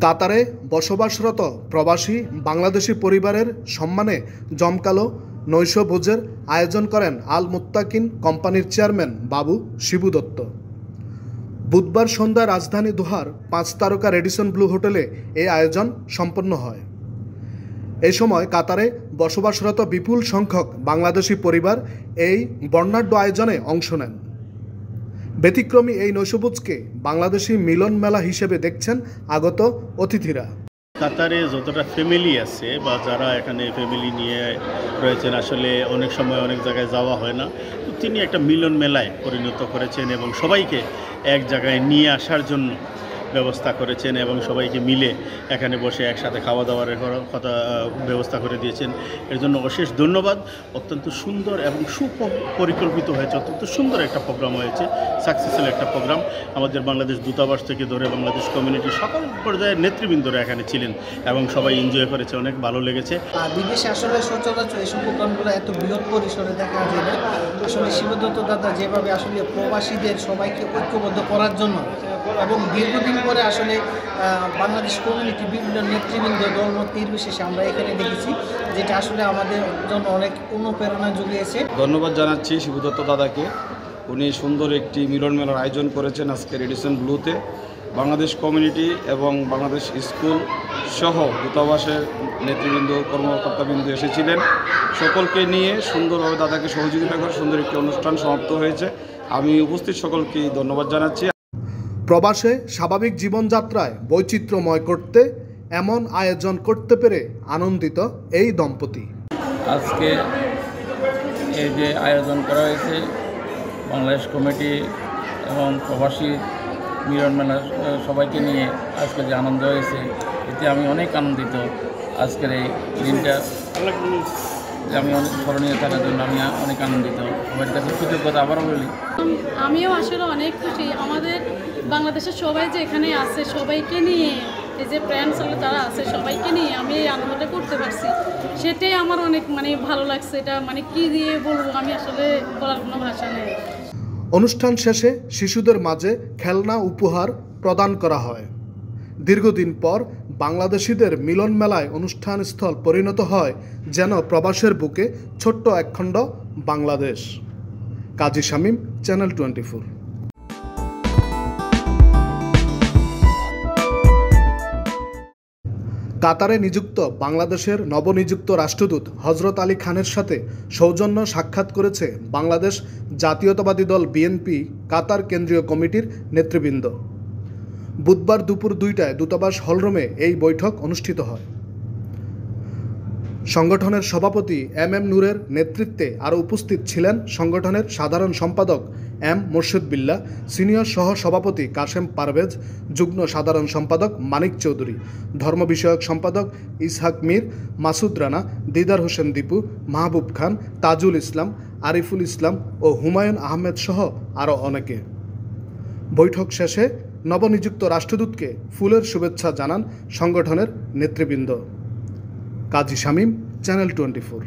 কাতারে বসবাসরত প্রবাসী বাংলাদেশি পরিবারের সম্মানে জমকালো নৈশভোজের আয়োজন করেন আল মুত্তাকিন কোম্পানির চেয়ারম্যান বাবু শিবু দত্ত। বুধবার সন্ধ্যায় রাজধানী দোহার 5 তারকা রেডিসন ব্লু হোটেলে এই আয়োজন সম্পন্ন হয়। এই সময় কাতারে বসবাসরত বিপুল সংখ্যক বাংলাদেশি পরিবার এই বর্ণাঢ্য আয়োজনে অংশ নেন। ব্যতিক্রমী এই নৈশভোজকে বাংলাদেশি মিলন মেলা হিসেবে দেখছেন আগত অতিথিরা। কাতারে যতটা ফ্যামিলি আছে বা যারা এখানে ফ্যামিলি নিয়ে রয়েছেন, আসলে অনেক সময় অনেক জায়গায় যাওয়া হয় না, তো তিনি একটা মিলন মেলায় পরিণত করেছেন এবং সবাইকে এক জায়গায় নিয়ে আসার জন্য ব্যবস্থা করেছেন এবং সবাইকে মিলে এখানে বসে একসাথে খাওয়া দাওয়ার কথা ব্যবস্থা করে দিয়েছেন। এর জন্য অশেষ ধন্যবাদ। অত্যন্ত সুন্দর এবং সুপরিকল্পিত হয়েছে, অত্যন্ত সুন্দর একটা প্রোগ্রাম হয়েছে, সাকসেসফুল একটা প্রোগ্রাম। আমাদের বাংলাদেশ দূতাবাস থেকে ধরে বাংলাদেশ কমিউনিটির সকল পর্যায়ের নেতৃবৃন্দরা এখানে ছিলেন এবং সবাই এনজয় করেছে, অনেক ভালো লেগেছে। বিদেশে আসলে সচরাচর এইসব প্রোগ্রামগুলো এত বৃহৎ পরিসরে দেখা যায় না। আসলে শিবু দত্ত দাদা যেভাবে আসলে প্রবাসীদের সবাইকে ঐক্যবদ্ধ করার জন্য এবং দীর্ঘদিন পরে আসলে বাংলাদেশ কমিউনিটি বিভিন্ন নেতৃবৃন্দ দলমত নির্বিশেষে আমরা এখানে দেখেছি, যেটা আসলে আমাদের জন্য অনেক অনুপ্রেরণা জুগিয়েছে। ধন্যবাদ জানাচ্ছি শিবু দত্ত দাদাকে। উনি সুন্দর একটি মিলন মেলার আয়োজন করেছেন আজকে রেডিসন ব্লুতে। বাংলাদেশ কমিউনিটি এবং বাংলাদেশ স্কুল সহ দূতাবাসের নেতৃবৃন্দ কর্মকর্তাবৃন্দ এসেছিলেন। সকলকে নিয়ে সুন্দরভাবে দাদাকে সহযোগিতা করে সুন্দর একটি অনুষ্ঠান সমাপ্ত হয়েছে। আমি উপস্থিত সকলকে ধন্যবাদ জানাচ্ছি। প্রবাসে স্বাভাবিক জীবনযাত্রায় বৈচিত্র্যময় করতে এমন আয়োজন করতে পেরে আনন্দিত এই দম্পতি। আজকে এই যে আয়োজন করা হয়েছে বাংলাদেশ কমিটি এবং প্রবাসী মিলন মেলা সবাইকে নিয়ে আজকে যে আনন্দ হয়েছে, এতে আমি অনেক আনন্দিত। আজকের এই দিনটা আমি অনেক স্মরণীয় থাকার জন্য আমি অনেক আনন্দিত। সবার কাছে কৃতজ্ঞতা আবারও বলি। আমিও আসলে অনেক খুশি। আমাদের বাংলাদেশের সবাই যে এখানে আছে, সবাইকে নিয়ে এই যে ফ্রেন্ডস যারা আছে সবাইকে নিয়ে আমি এই আনন্দটা করতে পারছি, সেটাই আমার অনেক ভালো লাগছে। এটা কি দিয়ে বলবো, আমি আসলে বলার কোনো ভাষা নেই। অনুষ্ঠান শেষে শিশুদের মাঝে খেলনা উপহার প্রদান করা হয়। দীর্ঘদিন পর বাংলাদেশিদের মিলন মেলায় অনুষ্ঠানস্থল পরিণত হয় যেন প্রবাসের বুকে ছোট্ট একখণ্ড বাংলাদেশ। কাজী শামীম, চ্যানেল 24। কাতারে নিযুক্ত বাংলাদেশের নবনিযুক্ত রাষ্ট্রদূত হজরত আলী খানের সাথে সৌজন্য সাক্ষাৎ করেছে বাংলাদেশ জাতীয়তাবাদী দল বিএনপি কাতার কেন্দ্রীয় কমিটির নেতৃবৃন্দ। বুধবার দুপুর 2টায় দূতাবাস হলরুমে এই বৈঠক অনুষ্ঠিত হয়। সংগঠনের সভাপতি এম নূরের নেতৃত্বে আরও উপস্থিত ছিলেন সংগঠনের সাধারণ সম্পাদক এম মোর্শেদ বিল্লাহ, সিনিয়র সহ সভাপতি কাশেম পারভেজ, যুগ্ম সাধারণ সম্পাদক মানিক চৌধুরী, ধর্ম বিষয়ক সম্পাদক ইসহাক মীর, মাসুদ রানা, দিদার হোসেন দীপু, মাহবুব খান, তাজুল ইসলাম, আরিফুল ইসলাম ও হুমায়ুন আহমেদ সহ আরও অনেকে। বৈঠক শেষে নবনিযুক্ত রাষ্ট্রদূতকে ফুলের শুভেচ্ছা জানান সংগঠনের নেতৃবৃন্দ। কাজী শামীম, চ্যানেল 24।